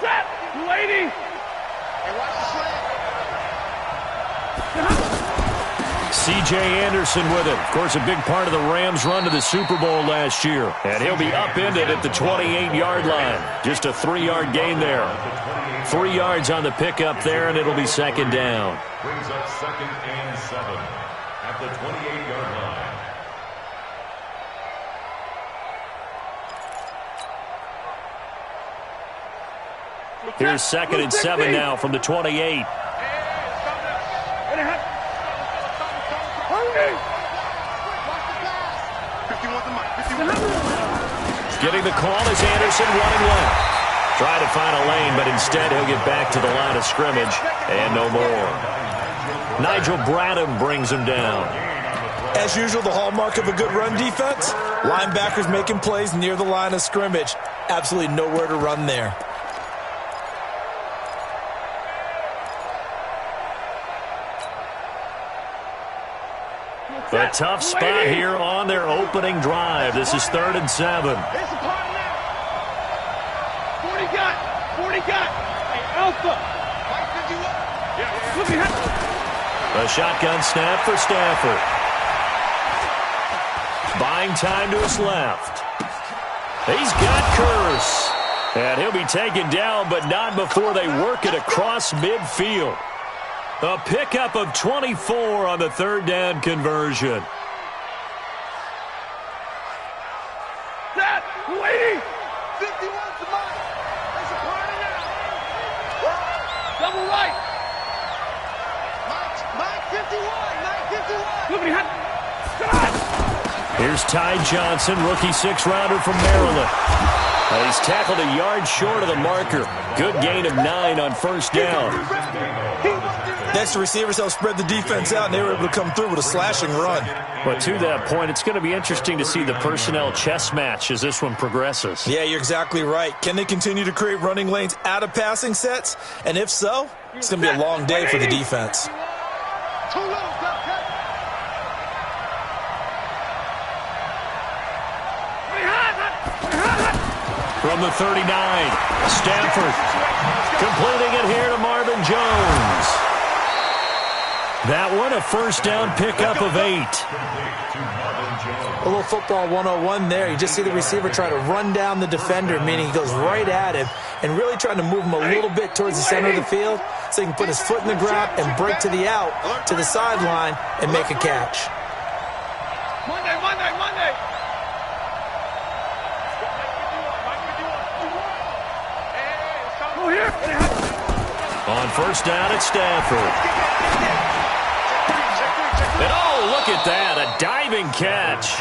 Set, lady. C.J. Anderson with it. Of course, a big part of the Rams' run to the Super Bowl last year. And he'll be upended at the 28-yard line. Just a 3-yard gain there. 3 yards on the pickup there, and it'll be second down. Brings up 2nd and 7 at the 28-yard line. Here's 2nd and 7 now from the 28. Getting the call is Anderson running left. Trying to find a lane, but instead he'll get back to the line of scrimmage and no more. Nigel Bradham brings him down. As usual, the hallmark of a good run defense, linebackers making plays near the line of scrimmage. Absolutely nowhere to run there. A tough spot here on their opening drive. This is 3rd and 7. 40 got. 40 got. Hey, Alpha. A shotgun snap for Stafford. Buying time to his left. He's got Curse. And he'll be taken down, but not before they work it across midfield. A pickup of 24 on the 3rd down conversion. Set, lady. 51 to mine. There's a party now. Double right. Mike 51. Here's Ty Johnson, rookie 6-rounder from Maryland. He's tackled a yard short of the marker. Good gain of 9 on 1st down. Next, the receivers helped spread the defense out, and they were able to come through with a slashing run. But to that point, it's going to be interesting to see the personnel chess match as this one progresses. Yeah, you're exactly right. Can they continue to create running lanes out of passing sets? And if so, it's going to be a long day for the defense. From the 39, Stafford completing it here to Marvin Jones. That one, a 1st down pickup of 8. A little football 101 there. You just see the receiver try to run down the defender, meaning he goes right at him and really trying to move him a little bit towards the center of the field so he can put his foot in the ground and break to the out, to the sideline, and make a catch. Monday. On 1st down, it's Stafford. And oh, look at that, a diving catch.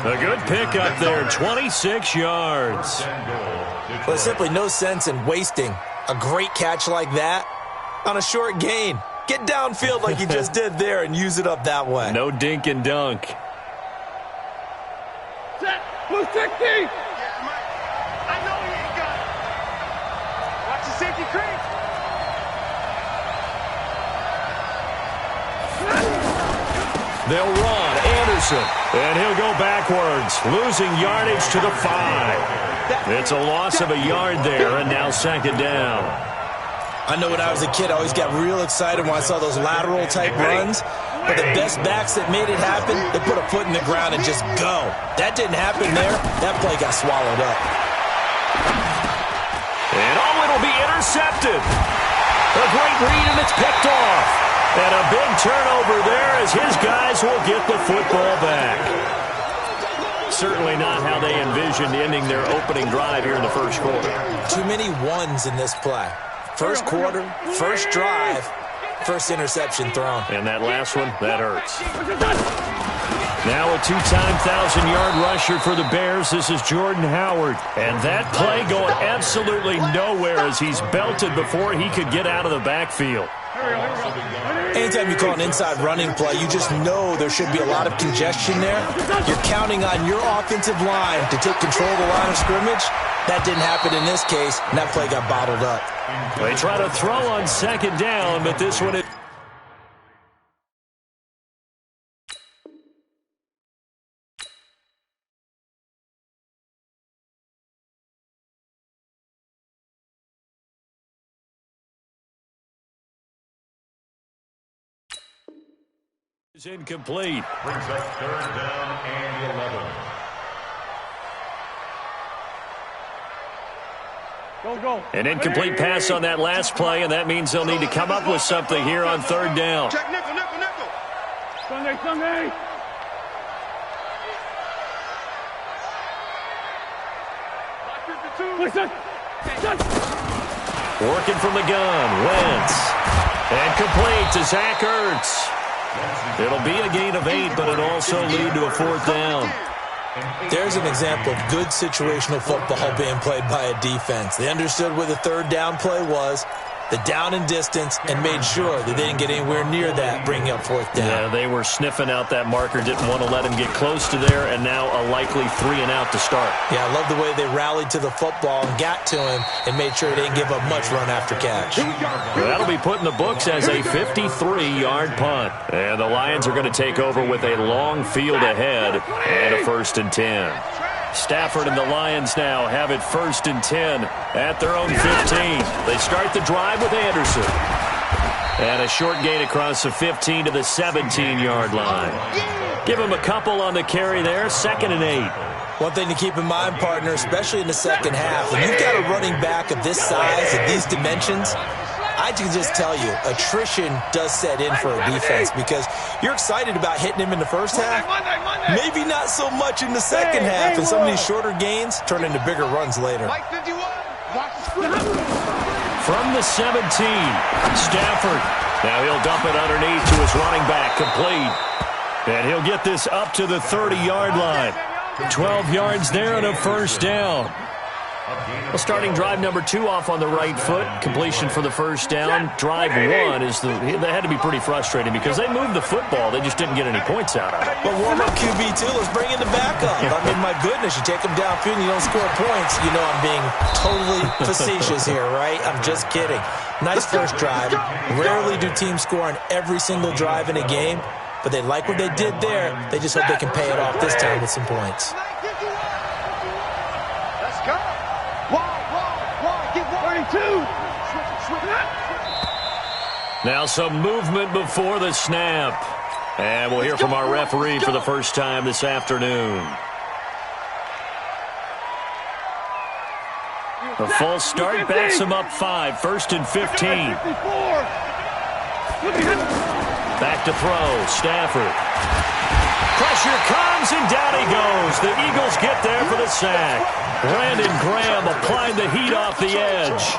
A good pickup there, 26 yards. Well, there's simply no sense in wasting a great catch like that on a short gain. Get downfield like you just did there and use it up that way. No dink and dunk. Set, blue 60. Yeah, Mike. I know he ain't got it. Watch the safety creep. They'll run Anderson, and he'll go backwards, losing yardage to the 5. It's a loss of a yard there, and now 2nd down. I know when I was a kid, I always got real excited when I saw those lateral-type runs. But the best backs that made it happen, they put a foot in the ground and just go. That didn't happen there. That play got swallowed up. And oh, it'll be intercepted. A great read, and it's picked off. And a big turnover there as his guys will get the football back. Certainly not how they envisioned ending their opening drive here in the 1st quarter. Too many ones in this play. 1st quarter, 1st drive, 1st interception thrown. And that last one, that hurts. Now a 2-time 1,000-yard rusher for the Bears. This is Jordan Howard. And that play going absolutely nowhere as he's belted before he could get out of the backfield. Anytime you call an inside running play, you just know there should be a lot of congestion there. You're counting on your offensive line to take control of the line of scrimmage. That didn't happen in this case, and that play got bottled up. They try to throw on 2nd down, but this one is Is incomplete. Brings up 3rd down and 11. Go. An incomplete pass on that last play, and that means they'll need to come up with something here on 3rd down. Check nickel. Sunday. Working from the gun, Wentz. And complete to Zach Ertz. It'll be a gain of 8, but it'll also lead to a 4th down. There's an example of good situational football being played by a defense. They understood where the 3rd down play was, the down and distance, and made sure that they didn't get anywhere near that, bringing up 4th down. Yeah, they were sniffing out that marker, didn't want to let him get close to there, and now a likely 3 and out to start. Yeah, I love the way they rallied to the football and got to him and made sure they didn't give up much run after catch. Well, that'll be put in the books as a 53-yard punt. And the Lions are going to take over with a long field ahead and a 1st and 10. Stafford and the Lions now have it 1st and 10 at their own 15. They start the drive with Anderson. And a short gain across the 15 to the 17-yard line. Give him a couple on the carry there, 2nd and 8. One thing to keep in mind, partner, especially in the second half, when you've got a running back of this size, of these dimensions, I can just tell you, attrition does set in for a defense because you're excited about hitting him in the first half. Maybe not so much in the second half, and some of these shorter gains turn into bigger runs later. From the 17, Stafford. Now he'll dump it underneath to his running back, complete. And he'll get this up to the 30-yard line. 12 yards there and a 1st down. Well, starting drive number 2 off on the right foot. Completion for the 1st down. Drive 1 is they had to be pretty frustrating because they moved the football. They just didn't get any points out of it. But warm-up QB, too. Let's bring in the backup. I mean, my goodness, you take them downfield and you don't score points. You know I'm being totally facetious here, right? I'm just kidding. Nice first drive. Rarely do teams score on every single drive in a game, but they like what they did there. They just hope they can pay it off this time with some points. Now some movement before the snap. And we'll hear from our referee for the first time this afternoon. A false start backs him up 5. 1st and 15. Back to throw. Stafford. Pressure comes, and down he goes. The Eagles get there for the sack. Brandon Graham applying the heat off the edge.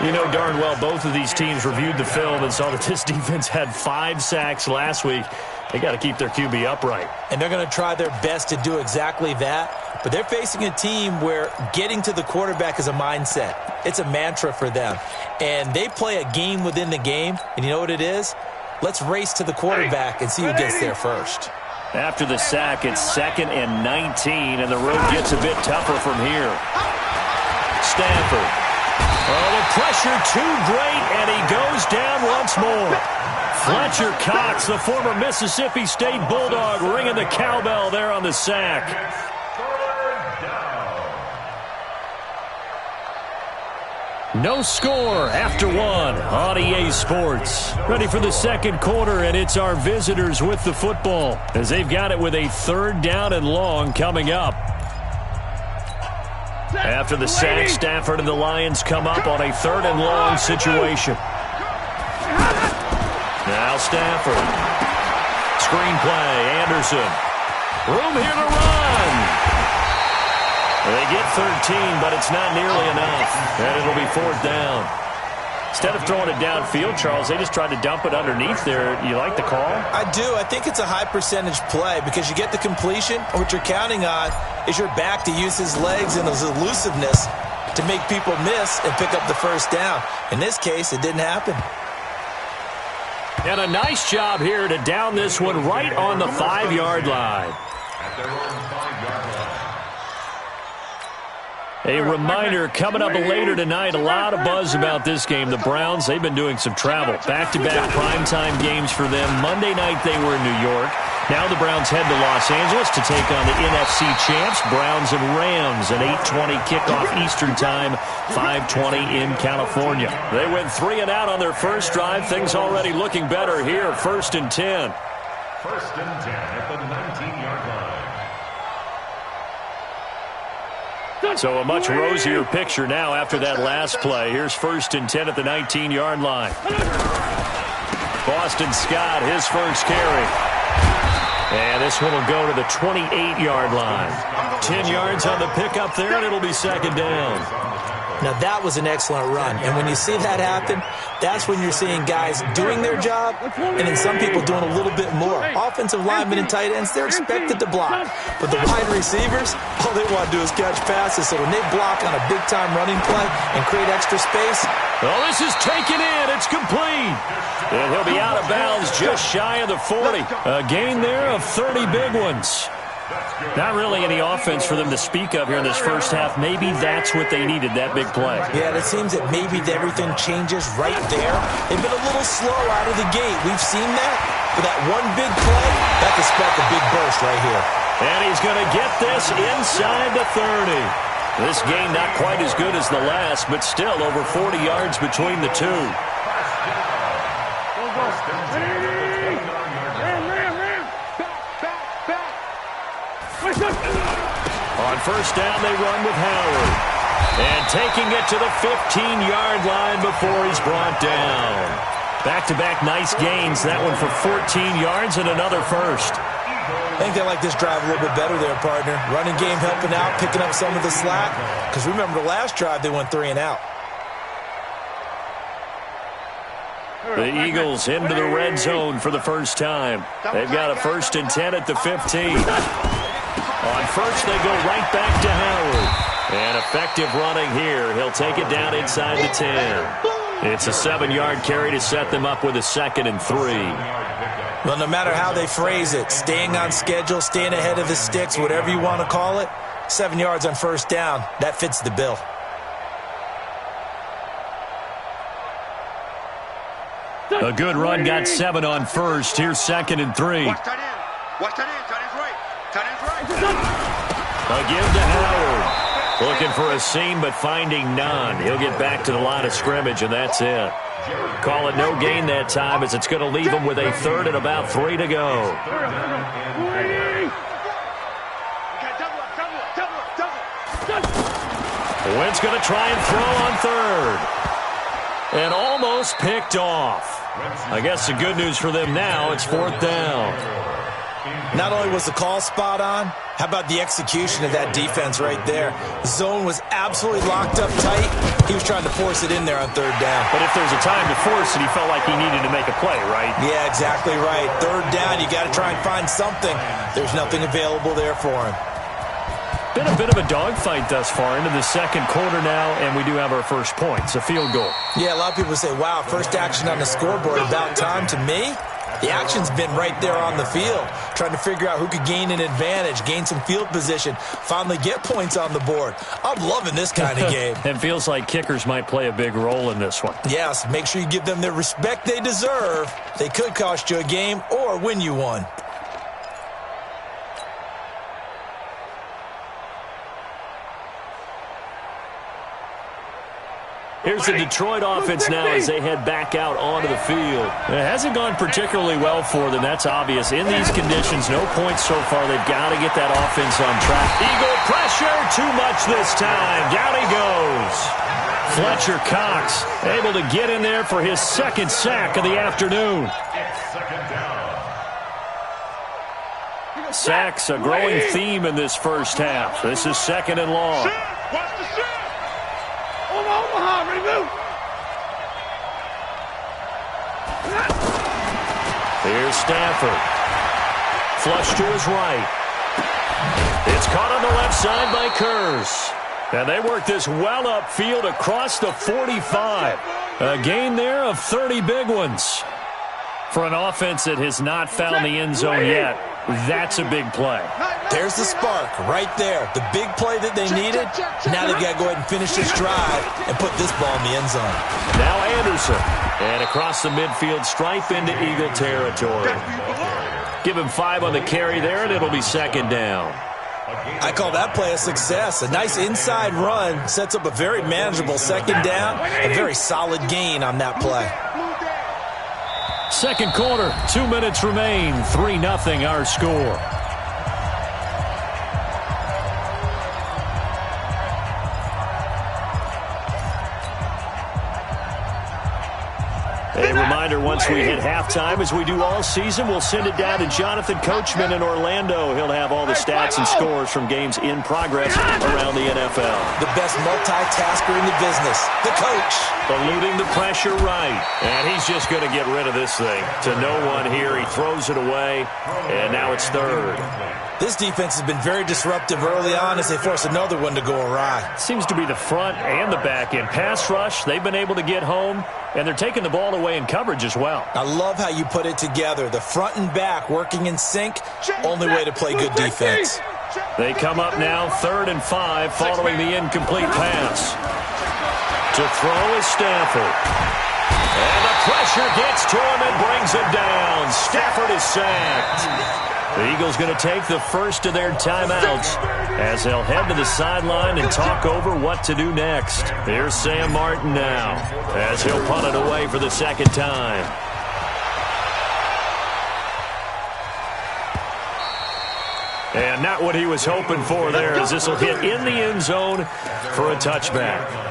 You know darn well both of these teams reviewed the film and saw that this defense had 5 sacks last week. They got to keep their QB upright. And they're going to try their best to do exactly that. But they're facing a team where getting to the quarterback is a mindset. It's a mantra for them. And they play a game within the game. And you know what it is? Let's race to the quarterback and see who gets there first. After the sack, it's 2nd and 19, and the road gets a bit tougher from here. Stafford. Oh, the pressure too great, and he goes down once more. Fletcher Cox, the former Mississippi State Bulldog, ringing the cowbell there on the sack. No score after 1 on EA Sports. Ready for the 2nd quarter, and it's our visitors with the football as they've got it with a 3rd down and long coming up. After the sack, Stafford and the Lions come up on a 3rd and long situation. Now Stafford. Screenplay, Anderson. Room here to run. They get 13, but it's not nearly enough. And it'll be 4th down. Instead of throwing it downfield, Charles, they just tried to dump it underneath there. You like the call? I do. I think it's a high percentage play because you get the completion. And what you're counting on is your back to use his legs and his elusiveness to make people miss and pick up the 1st down. In this case, it didn't happen. And a nice job here to down this one right on the 5-yard line. At their own 5-yard line. A reminder, coming up later tonight, a lot of buzz about this game. The Browns, they've been doing some travel. Back-to-back primetime games for them. Monday night they were in New York. Now the Browns head to Los Angeles to take on the NFC champs, Browns and Rams. An 8:20 kickoff Eastern time, 5:20 in California. They went 3 and out on their first drive. Things already looking better here, 1st and 10. First and 10 at the 19-yard line. So a much rosier picture now after that last play. Here's first and 10 at the 19-yard line. Boston Scott, his first carry. And this one will go to the 28-yard line. 10 yards on the pickup there, and it'll be second down. Now, that was an excellent run. And when you see that happen, that's when you're seeing guys doing their job and then some people doing a little bit more. Offensive linemen and tight ends, they're expected to block. But the wide receivers, all they want to do is catch passes. So when they block on a big-time running play and create extra space. Oh, this is taken in. It's complete. And he'll be out of bounds just shy of the 40. A gain there of 30 big ones. Not really any offense for them to speak of here in this first half. Maybe that's what they needed, that big play. Yeah, it seems that maybe everything changes right there. They've been a little slow out of the gate. We've seen that. But that one big play, that could spark a big burst right here. And he's going to get this inside the 30. This game not quite as good as the last, but still over 40 yards between the two. On first down, they run with Howard. And taking it to the 15-yard line before he's brought down. Back-to-back nice gains. That one for 14 yards and another first. I think they like this drive a little bit better there, partner. Running game helping out, picking up some of the slack. Because remember the last drive, they went 3 and out. The Eagles into the red zone for the first time. They've got a first and 10 at the 15. On first, they go right back to Howard. And effective running here. He'll take it down inside the 10. It's a 7-yard carry to set them up with a second and 3. Well, no matter how they phrase it, staying on schedule, staying ahead of the sticks, whatever you want to call it, 7 yards on first down, that fits the bill. A good run got 7 on first. Here's second and 3. Watch tight end. Watch tight end. Tight end's right. Tight end's right. A give to Howard. Looking for a seam, but finding none. He'll get back to the line of scrimmage, and that's it. Call it no gain that time, as it's going to leave him with a third and about 3 to go. Wentz going to try and throw on third. And almost picked off. I guess the good news for them now, it's fourth down. Not only was the call spot on, how about the execution of that defense right there? The zone was absolutely locked up tight. He was trying to force it in there on third down. But if there's a time to force it, he felt like he needed to make a play, right? Yeah, exactly right. Third down, you got to try and find something. There's nothing available there for him. Been a bit of a dogfight thus far into the second quarter now, and we do have our first points, a field goal. Yeah, a lot of people say, wow, first action on the scoreboard, about time. To me, the action's been right there on the field, trying to figure out who could gain an advantage, gain some field position, finally get points on the board. I'm loving this kind of game. It feels like kickers might play a big role in this one. Yes, make sure you give them the respect they deserve. They could cost you a game or win you one. Here's the Detroit offense now as they head back out onto the field. It hasn't gone particularly well for them. That's obvious. In these conditions, no points so far. They've got to get that offense on track. Eagle pressure, too much this time. Down he goes. Fletcher Cox able to get in there for his second sack of the afternoon. Sacks, a growing theme in this first half. This is second and long. Watch the shot. Omaha, ready to move. Here's Stafford. Flush to his right. It's caught on the left side by Kurz. And they work this well upfield across the 45. A gain there of 30 big ones. For an offense that has not found the end zone yet, that's a big play. There's the spark right there. The big play that they needed. Now they've got to go ahead and finish this drive and put this ball in the end zone. Now Anderson. And across the midfield stripe into Eagle territory. Give him 5 on the carry there, and it'll be second down. I call that play a success. A nice inside run sets up a very manageable second down. A very solid gain on that play. Second quarter, 2 minutes remain, 3-0 our score. A reminder, once we hit halftime, as we do all season, we'll send it down to Jonathan Coachman in Orlando. He'll have all the stats and scores from games in progress around the NFL. The best multitasker in the business, the coach. Eluding the pressure right. And he's just going to get rid of this thing. To no one here, he throws it away, and now it's third. This defense has been very disruptive early on as they force another one to go awry. Seems to be the front and the back end. Pass rush, they've been able to get home, and they're taking the ball away in coverage as well. I love how you put it together. The front and back working in sync, only way to play good defense. They come up now 3rd and 5 following the incomplete pass. To throw is Stafford. And the pressure gets to him and brings him down. Stafford is sacked. The Eagles going to take the first of their timeouts as they'll head to the sideline and talk over what to do next. Here's Sam Martin now as he'll punt it away for the second time. And not what he was hoping for there, as this will hit in the end zone for a touchback.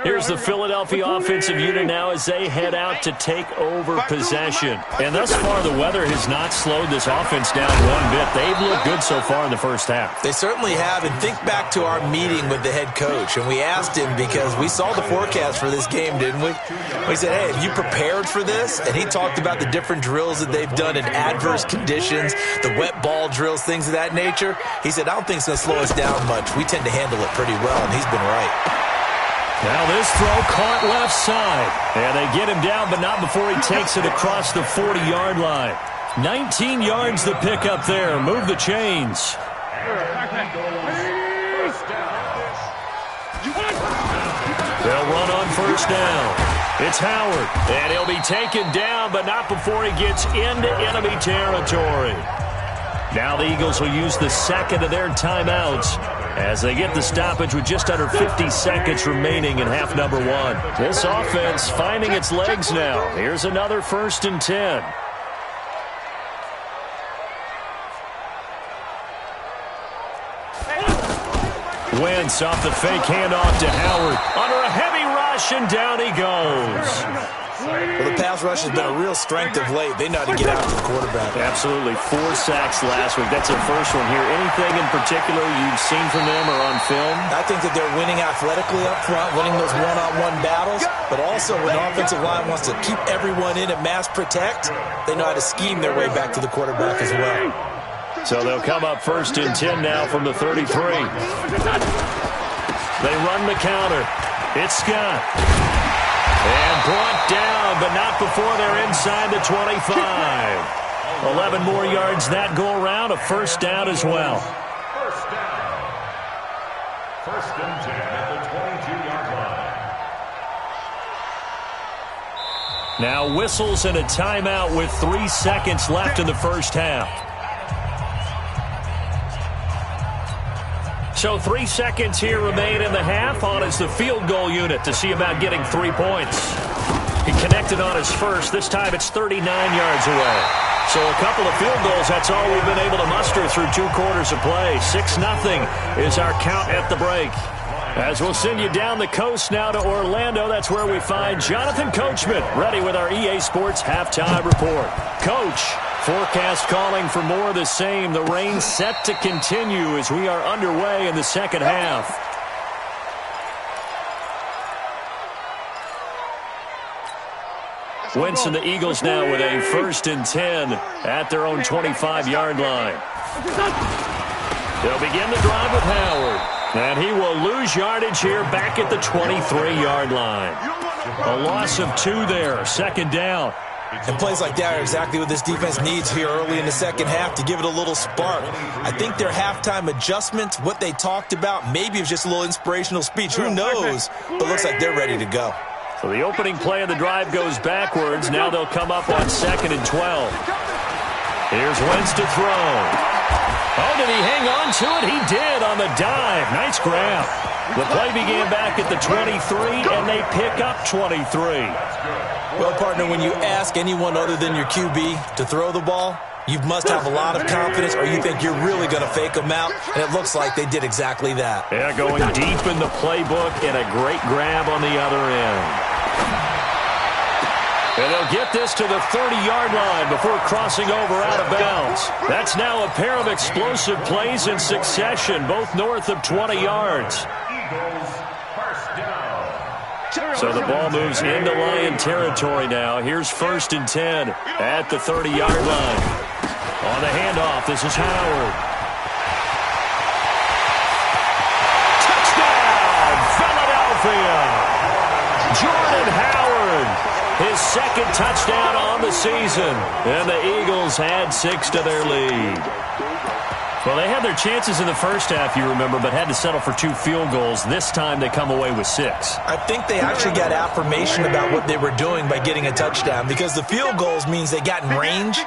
Here's the Philadelphia offensive unit now as they head out to take over possession. And thus far, the weather has not slowed this offense down one bit. They've looked good so far in the first half. They certainly have. And think back to our meeting with the head coach. And we asked him, because we saw the forecast for this game, didn't we? We said, hey, have you prepared for this? And he talked about the different drills that they've done in adverse conditions, the wet ball drills, things of that nature. He said, I don't think it's going to slow us down much. We tend to handle it pretty well, and he's been right. Now this throw caught left side. And they get him down, but not before he takes it across the 40-yard line. 19 yards to pick up there. Move the chains. They'll run on first down. It's Howard. And he'll be taken down, but not before he gets into enemy territory. Now the Eagles will use the second of their timeouts as they get the stoppage with just under 50 seconds remaining in half number one. This offense finding its legs now. Here's another 1st and 10. Wentz off the fake handoff to Howard. Under a heavy rush, and down he goes. Well, the pass rush has been a real strength of late. They know how to get after the quarterback. Absolutely. 4 sacks last week. That's their first one here. Anything in particular you've seen from them or on film? I think that they're winning athletically up front, winning those one-on-one battles, but also when the offensive line wants to keep everyone in and mass protect, they know how to scheme their way back to the quarterback as well. So they'll come up 1st and 10 now from the 33. They run the counter. It's Scott. And brought down, but not before they're inside the 25. 11 more yards that go around, a 1st down as well. First down. 1st and 10 at the 22-yard line. Now whistles and a timeout with 3 seconds left in the first half. So 3 seconds here remain in the half. On is the field goal unit to see about getting 3 points. He connected on his first. This time it's 39 yards away. So a couple of field goals, that's all we've been able to muster through 2 quarters of play. 6-0 is our count at the break. As we'll send you down the coast now to Orlando, that's where we find Jonathan Coachman, ready with our EA Sports Halftime Report. Coach, forecast calling for more of the same. The rain set to continue as we are underway in the second half. Wentz and the Eagles now with a 1st and 10 at their own 25-yard line. They'll begin the drive with Howard. And he will lose yardage here back at the 23-yard line. A loss of 2 there, 2nd down. And plays like that are exactly what this defense needs here early in the second half to give it a little spark. I think their halftime adjustment, what they talked about, maybe it was just a little inspirational speech. Who knows? But looks like they're ready to go. So the opening play of the drive goes backwards. Now they'll come up on 2nd and 12. Here's Wentz to throw. Oh, did he hang on to it? He did on the dive. Nice grab. The play began back at the 23, and they pick up 23. Well, partner, when you ask anyone other than your QB to throw the ball, you must have a lot of confidence, or you think you're really going to fake them out, and it looks like they did exactly that. Yeah, going deep in the playbook, and a great grab on the other end. And they'll get this to the 30-yard line before crossing over out of bounds. That's now a pair of explosive plays in succession, both north of 20 yards. So the ball moves into Lion territory now. Here's 1st and 10 at the 30-yard line. On the handoff, this is Howard. Touchdown, Philadelphia! Jordan Howard. His second touchdown on the season. And the Eagles had 6 to their lead. Well, they had their chances in the first half, you remember, but had to settle for 2 field goals. This time they come away with 6. I think they actually got affirmation about what they were doing by getting a touchdown, because the field goals means they got in range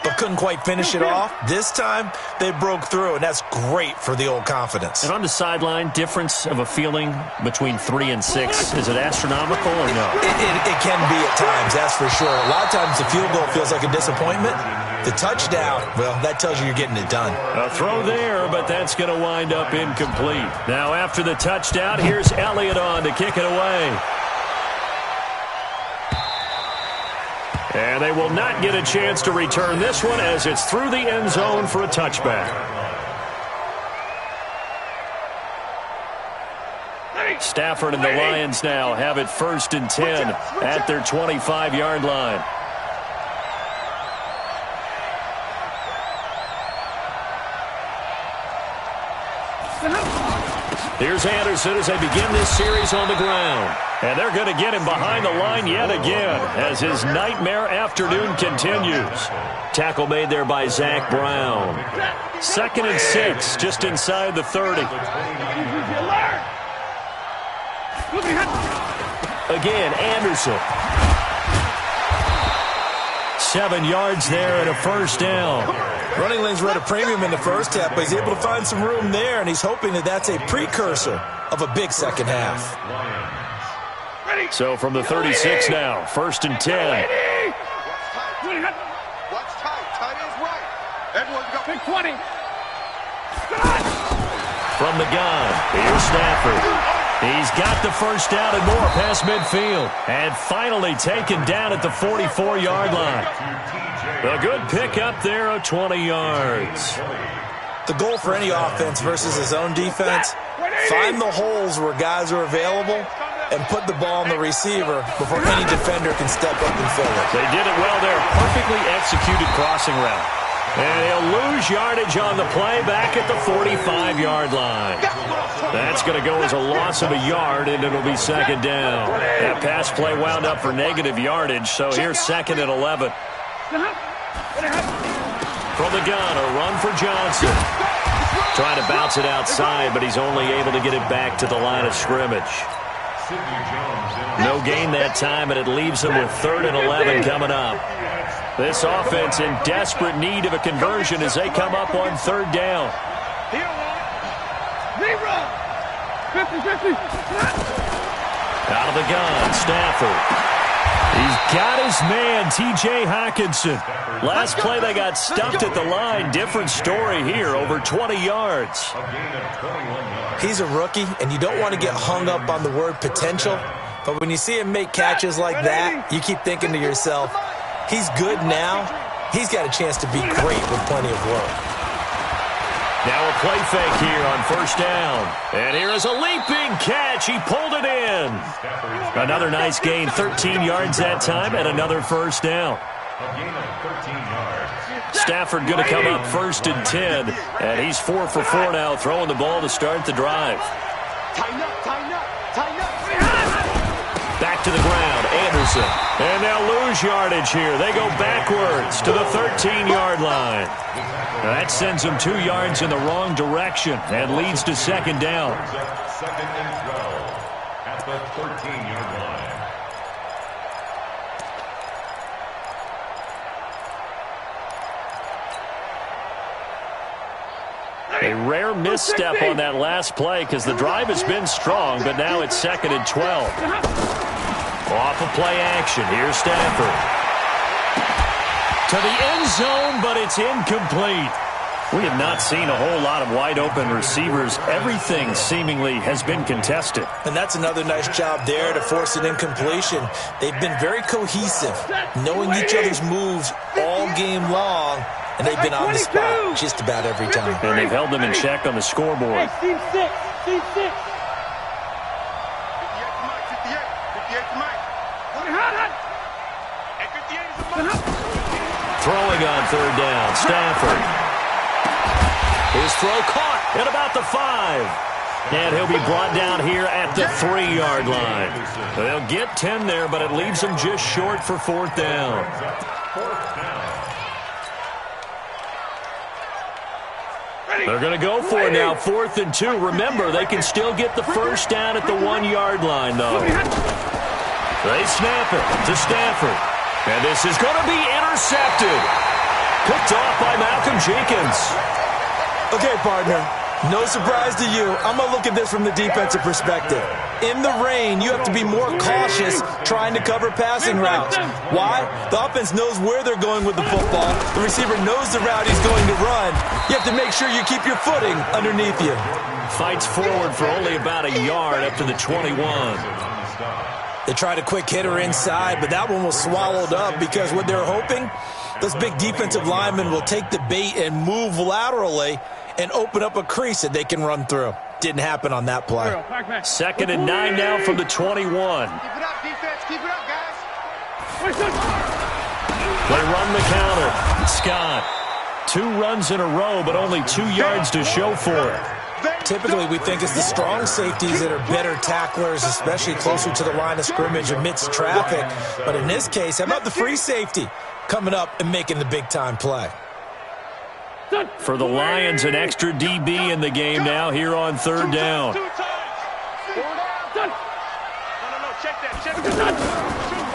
but couldn't quite finish it off. This time they broke through, and that's great for the old confidence. And on the sideline, difference of a feeling between 3 and 6, is it astronomical or no? It can be at times, that's for sure. A lot of times the field goal feels like a disappointment. The touchdown, well, that tells you you're getting it done. A throw there, but that's going to wind up incomplete. Now after the touchdown, here's Elliott on to kick it away. And they will not get a chance to return this one as it's through the end zone for a touchback. Stafford and the Lions now have it 1st and 10 at their 25-yard line. Here's Anderson as they begin this series on the ground. And they're going to get him behind the line yet again as his nightmare afternoon continues. Tackle made there by Zach Brown. 2nd and 6, just inside the 30. Again, Anderson. 7 yards there and a 1st down. Running lanes were at a premium in the first half, but he's able to find some room there, and he's hoping that that's a precursor of a big second half. So from the 36 now, 1st and 10. Watch tight. Tight is right. Everyone go. Big 20. From the gun, here's Stafford. He's got the 1st down and more past midfield. And finally taken down at the 44-yard line. A good pickup there of 20 yards. The goal for any offense versus his own defense, find the holes where guys are available and put the ball on the receiver before any defender can step up and fill it. They did it well there. Perfectly executed crossing route. And he'll lose yardage on the play back at the 45-yard line. That's going to go as a loss of a yard, and it'll be 2nd down. That pass play wound up for negative yardage, so here's 2nd and 11. From the gun, a run for Johnson. Trying to bounce it outside, but he's only able to get it back to the line of scrimmage. No gain that time, and it leaves them with 3rd and 11 coming up. This offense in desperate need of a conversion as they come up on 3rd down. Out of the gun, Stafford. He's got his man, T.J. Hockenson. Last play they got stumped at the line. Different story here, over 20 yards. He's a rookie, and you don't want to get hung up on the word potential. But when you see him make catches like that, you keep thinking to yourself, he's good now. He's got a chance to be great with plenty of work. Now a play fake here on 1st down. And here is a leaping catch. He pulled it in. Another nice gain, 13 yards that time, and another 1st down. Stafford going to come up 1st and 10. And he's 4 for 4 now, throwing the ball to start the drive. Back to the ground, Anderson. And they'll lose yardage here. They go backwards to the 13-yard line. That sends them 2 yards in the wrong direction and leads to 2nd down. 2nd and 12 at the 13-yard line. A rare misstep on that last play because the drive has been strong, but now it's 2nd and 12. Off of play action. Here's Stafford. To the end zone, but it's incomplete. We have not seen a whole lot of wide-open receivers. Everything seemingly has been contested. And that's another nice job there to force an incompletion. They've been very cohesive, knowing each other's moves all game long, and they've been on the spot just about every time. And they've held them in check on the scoreboard. Team 6. Team 6. Throwing on 3rd down, Stafford. His throw caught at about the 5. And he'll be brought down here at the 3-yard line. They'll get 10 there, but it leaves them just short for 4th down. They're going to go for it now, 4th and 2. Remember, they can still get the first down at the 1-yard line, though. They snap it to Stafford. And this is going to be intercepted. Picked off by Malcolm Jenkins. Okay, partner, no surprise to you. I'm going to look at this from the defensive perspective. In the rain, you have to be more cautious trying to cover passing routes. Why? The offense knows where they're going with the football. The receiver knows the route he's going to run. You have to make sure you keep your footing underneath you. Fights forward for only about a yard up to the 21. They tried a quick hitter inside, but that one was swallowed up because what they're hoping, those big defensive linemen will take the bait and move laterally and open up a crease that they can run through. Didn't happen on that play. 2nd and 9 now from the 21. Keep it up, defense. Keep it up, guys. They run the counter. Scott, 2 runs in a row, but only 2 yards to show for it. Typically, we think it's the strong safeties that are better tacklers, especially closer to the line of scrimmage amidst traffic. But in this case, how about the free safety coming up and making the big-time play? For the Lions, an extra DB in the game now here on 3rd down.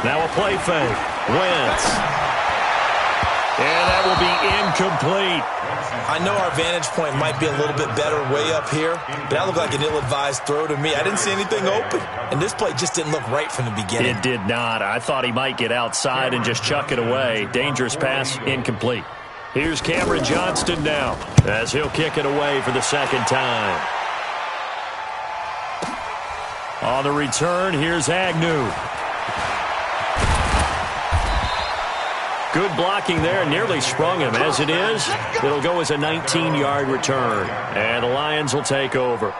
Now a play fake. Wentz. And that will be incomplete. I know our vantage point might be a little bit better way up here, but that looked like an ill-advised throw to me. I didn't see anything open, and this play just didn't look right from the beginning. It did not. I thought he might get outside and just chuck it away. Dangerous pass, incomplete. Here's Cameron Johnston now as he'll kick it away for the 2nd time. On the return, here's Agnew. Good blocking there, nearly sprung him. As it is, it'll go as a 19-yard return. And the Lions will take over.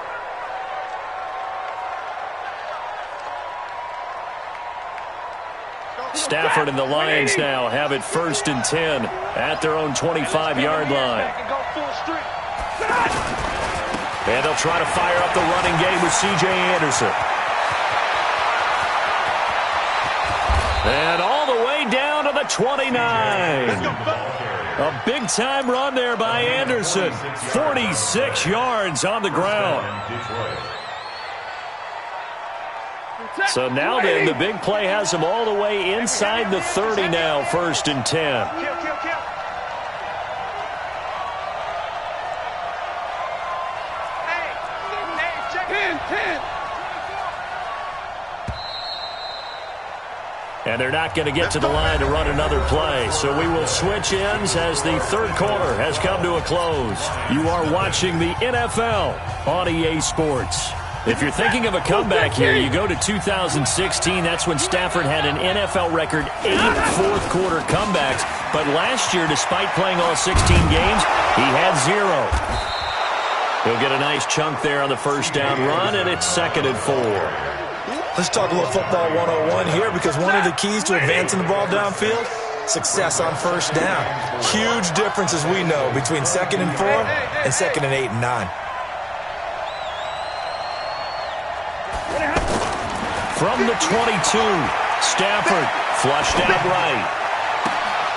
Stafford and the Lions now have it 1st and 10 at their own 25-yard line. And they'll try to fire up the running game with C.J. Anderson. And all the way down to the 29. A big-time run there by Anderson. 46 yards on the ground. So now then, the big play has him all the way inside the 30 now, 1st and 10. And they're not going to get to the line to run another play. So we will switch ends as the 3rd quarter has come to a close. You are watching the NFL on EA Sports. If you're thinking of a comeback here, you go to 2016. That's when Stafford had an NFL record 8 fourth-quarter comebacks. But last year, despite playing all 16 games, he had 0. He'll get a nice chunk there on the 1st down run, and it's 2nd and 4. Let's talk a little football 101 here, because one of the keys to advancing the ball downfield, success on 1st down. Huge difference, as we know, between 2nd and 4 and 2nd and 8 and 9. From the 22, Stafford flushed out right.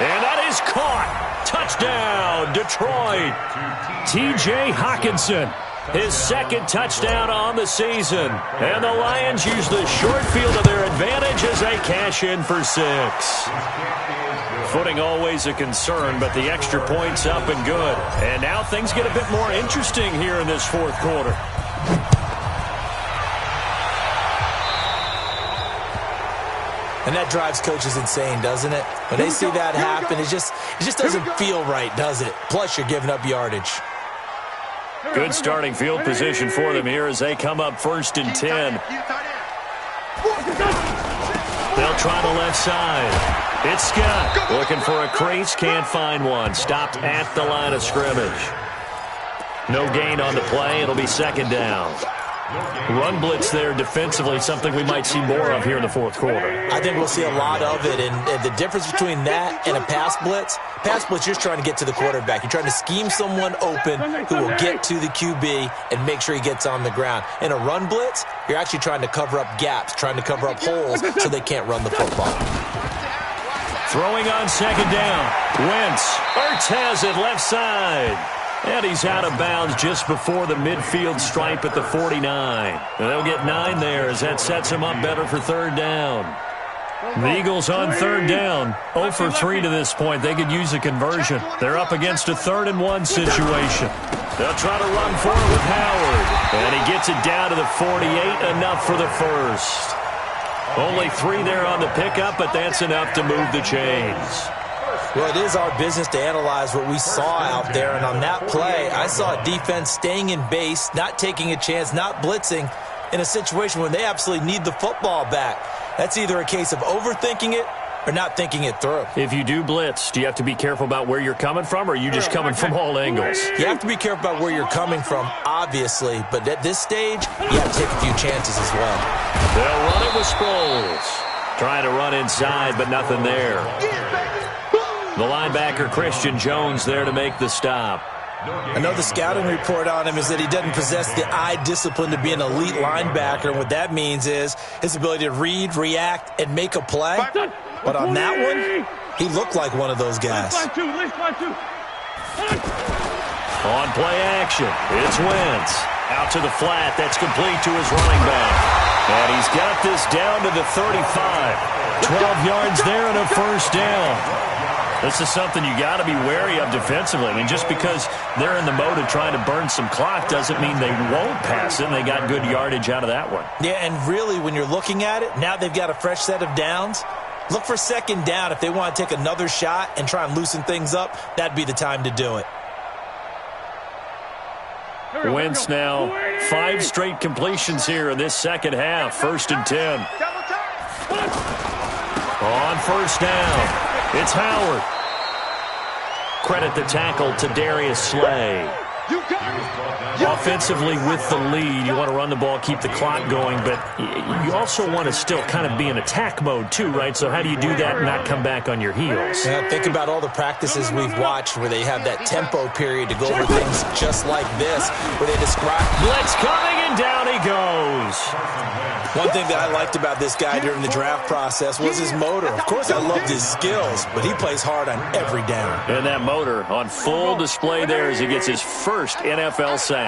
And that is caught. Touchdown, Detroit. T.J. Hockenson His second touchdown on the season. And the Lions use the short field to their advantage as they cash in for 6. Footing always a concern, but the extra point's up and good. And now things get a bit more interesting here in this fourth quarter. And that drives coaches insane, doesn't it? When they see that happen, it just doesn't feel right, does it? Plus, you're giving up yardage. Good starting field position for them here as they come up 1st and 10. They'll try the left side. It's Scott looking for a crease, can't find one. Stopped at the line of scrimmage. No gain on the play. It'll be 2nd down. Run blitz there defensively, something we might see more of here in the fourth quarter. I think we'll see a lot of it, and the difference between that and a pass blitz, you're just trying to get to the quarterback. You're trying to scheme someone open who will get to the QB and make sure he gets on the ground. In a run blitz, you're actually trying to cover up gaps, trying to cover up holes so they can't run the football. Throwing on 2nd down. Wentz. Ertz has it left side. And he's out of bounds just before the midfield stripe at the 49. And they'll get 9 there as that sets him up better for 3rd down. The Eagles on 3rd down. 0 for 3 to this point. They could use a conversion. They're up against a 3rd and 1 situation. They'll try to run for it with Howard. And he gets it down to the 48, enough for the first. Only 3 there on the pickup, but that's enough to move the chains. Well, it is our business to analyze what we saw out there, and on that play, I saw a defense staying in base, not taking a chance, not blitzing in a situation when they absolutely need the football back. That's either a case of overthinking it or not thinking it through. If you do blitz, do you have to be careful about where you're coming from, or are you just coming from all angles? You have to be careful about where you're coming from, obviously, but at this stage, you have to take a few chances as well. They'll run it with Sproles. Trying to run inside, but nothing there. The linebacker, Christian Jones, there to make the stop. I know the scouting report on him is that he doesn't possess the eye discipline to be an elite linebacker, and what that means is his ability to read, react, and make a play. But on that one, he looked like one of those guys. On play action, it's Wentz. Out to the flat, that's complete to his running back. And he's got this down to the 35. 12 yards there and a 1st down. This is something you got to be wary of defensively. I mean, just because they're in the mode of trying to burn some clock doesn't mean they won't pass it, and they got good yardage out of that one. Yeah, and really, when you're looking at it, now they've got a fresh set of downs. Look for 2nd down. If they want to take another shot and try and loosen things up, that'd be the time to do it. Wentz now 5 straight completions here in this second half. 1st and 10. On 1st down. It's Howard. Credit the tackle to Darius Slay. Offensively with the lead, you want to run the ball, keep the clock going, but you also want to still kind of be in attack mode too, right? So how do you do that and not come back on your heels? Yeah, think about all the practices we've watched where they have that tempo period to go over things just like this, where they describe... Blitz coming, and down he goes. One thing that I liked about this guy during the draft process was his motor. Of course, I loved his skills, but he plays hard on every down. And that motor on full display there as he gets his first NFL sack.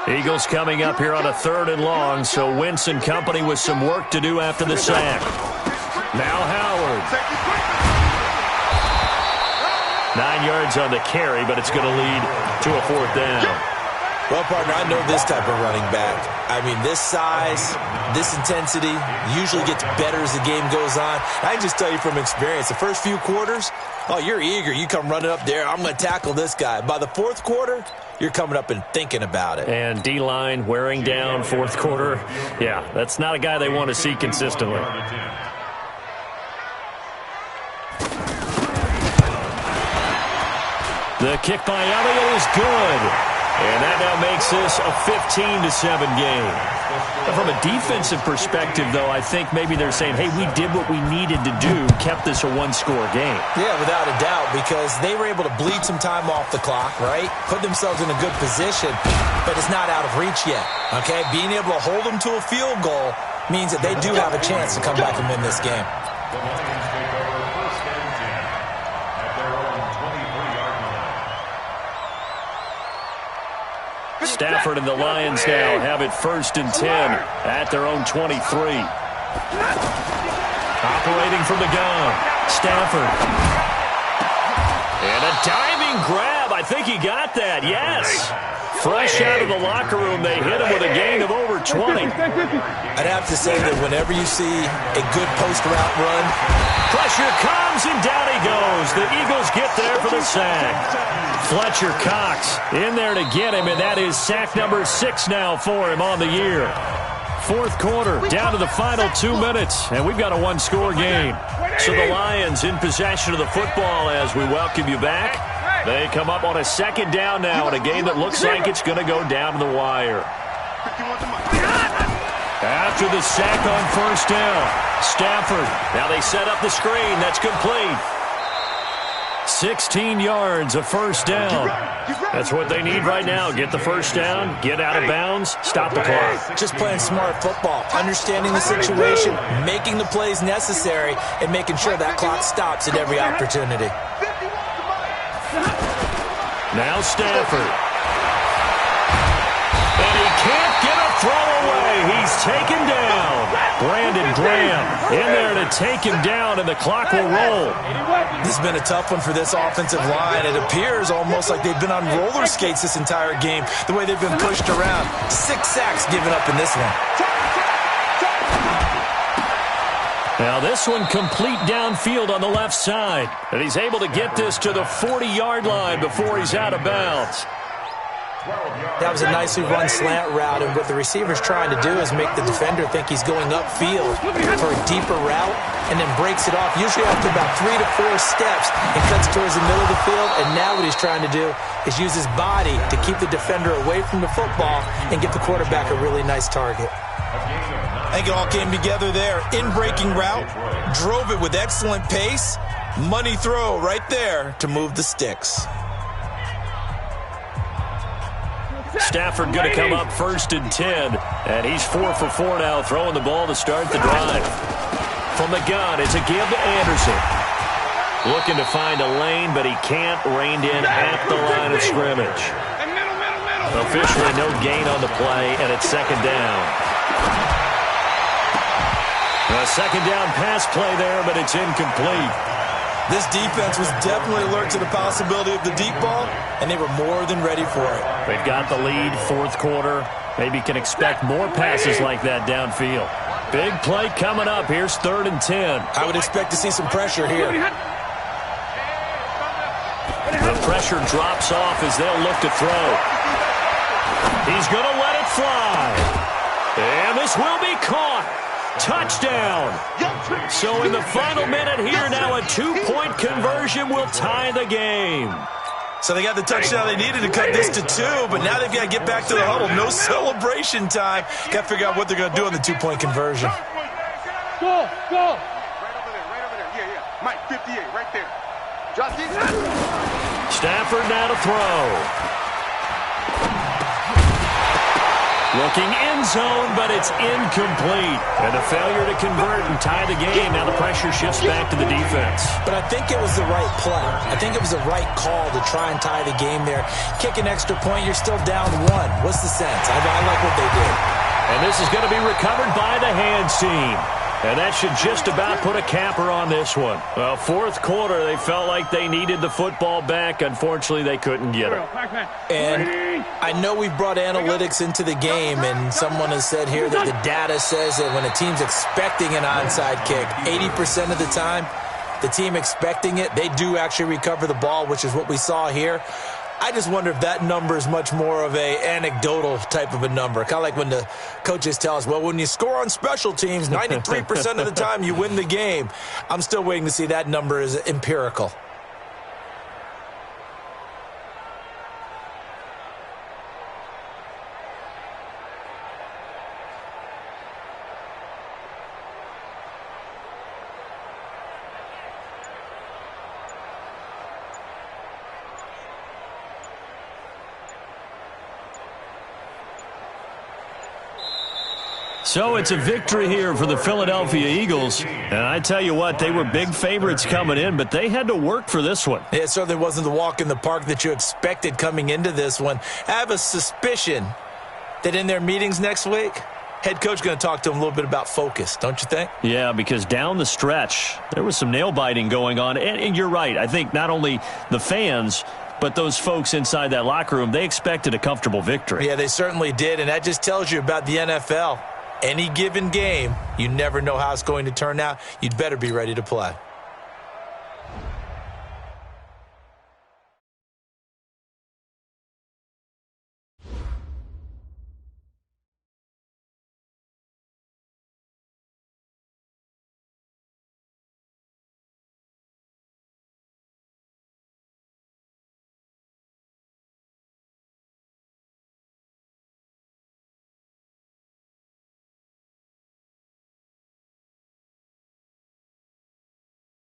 Eagles coming up here on a 3rd and long, so Wentz and company with some work to do after the sack. Now Howard. 9 yards on the carry, but it's going to lead to a 4th down. Well, partner, I know this type of running back. I mean, this size, this intensity usually gets better as the game goes on. I can just tell you from experience, the first few quarters, oh, you're eager. You come running up there, I'm going to tackle this guy. By the 4th quarter, you're coming up and thinking about it. And D-line wearing down 4th quarter. Yeah, that's not a guy they want to see consistently. The kick by Elliott is good. And that now makes this a 15-7 game. From a defensive perspective, though, I think maybe they're saying, hey, we did what we needed to do, kept this a 1-score game. Yeah, without a doubt, because they were able to bleed some time off the clock, right? Put themselves in a good position, but it's not out of reach yet, okay? Being able to hold them to a field goal means that they do have a chance to come back and win this game. Stafford and the Lions now have it 1st and 10 at their own 23. Operating from the gun, Stafford. And a diving grab. I think he got that, yes. Fresh out of the locker room, they hit him with a gain of over 20. I'd have to say that whenever you see a good post-route run, pressure comes, and down he goes. The Eagles get there for the sack. Fletcher Cox in there to get him, and that is sack number 6 now for him on the year. 4th quarter, down to the final 2 minutes, and we've got a one-score game. So the Lions in possession of the football as we welcome you back. They come up on a 2nd down now in a game that looks like it's going to go down to the wire. After the sack on 1st down, Stafford. Now they set up the screen. That's complete. 16 yards of 1st down. That's what they need right now. Get the 1st down, get out of bounds, stop the clock. Just playing smart football, understanding the situation, making the plays necessary, and making sure that clock stops at every opportunity. Now Stafford. And he can't get a throw away. He's taken down. Brandon Graham in there to take him down, and the clock will roll. This has been a tough one for this offensive line. It appears almost like they've been on roller skates this entire game, the way they've been pushed around. 6 sacks given up in this one. Now this one complete downfield on the left side. And he's able to get this to the 40-yard line before he's out of bounds. That was a nicely run slant route, and what the receiver's trying to do is make the defender think he's going upfield for a deeper route and then breaks it off, usually after about 3 to 4 steps, and cuts towards the middle of the field. And now what he's trying to do is use his body to keep the defender away from the football and get the quarterback a really nice target. I think it all came together there. In-breaking route, drove it with excellent pace. Money throw right there to move the sticks. Stafford going to come up 1st and 10, and he's 4 for 4 now, throwing the ball to start the drive. From the gun, it's a give to Anderson. Looking to find a lane, but he can't. Reined in at the line of scrimmage. Officially no gain on the play, and it's 2nd down. A 2nd down pass play there, but it's incomplete. This defense was definitely alert to the possibility of the deep ball, and they were more than ready for it. They've got the lead, 4th quarter. Maybe can expect more passes like that downfield. Big play coming up. Here's 3rd and 10. I would expect to see some pressure here. The pressure drops off as they'll look to throw. He's going to let it fly. And this will be caught. Touchdown. So in the final minute here now, a 2-point conversion will tie the game. So they got the touchdown they needed to cut this to 2, but now they've got to get back to the huddle. No celebration time. Got to figure out what they're going to do on the 2-point conversion. Go. Right over there. Yeah. Mike, 58, right there. Josh, Stafford now to throw. Looking end zone, but it's incomplete. And a failure to convert and tie the game. Now the pressure shifts back to the defense. But I think it was the right play. I think it was the right call to try and tie the game there. Kick an extra point, you're still down 1. What's the sense? I like what they did. And this is going to be recovered by the hands team. And that should just about put a capper on this one. Well, 4th quarter, they felt like they needed the football back. Unfortunately, they couldn't get it. And I know we've brought analytics into the game, and someone has said here that the data says that when a team's expecting an onside kick, 80% of the time, the team expecting it, they do actually recover the ball, which is what we saw here. I just wonder if that number is much more of a anecdotal type of a number. Kind of like when the coaches tell us, well, when you score on special teams, 93% of the time you win the game. I'm still waiting to see that number is empirical. So it's a victory here for the Philadelphia Eagles. And I tell you what, they were big favorites coming in, but they had to work for this one. It certainly wasn't the walk in the park that you expected coming into this one. I have a suspicion that in their meetings next week, head coach going to talk to them a little bit about focus, don't you think? Yeah, because down the stretch, there was some nail-biting going on. And you're right. I think not only the fans, but those folks inside that locker room, they expected a comfortable victory. Yeah, they certainly did, and that just tells you about the NFL. Any given game, you never know how it's going to turn out. You'd better be ready to play.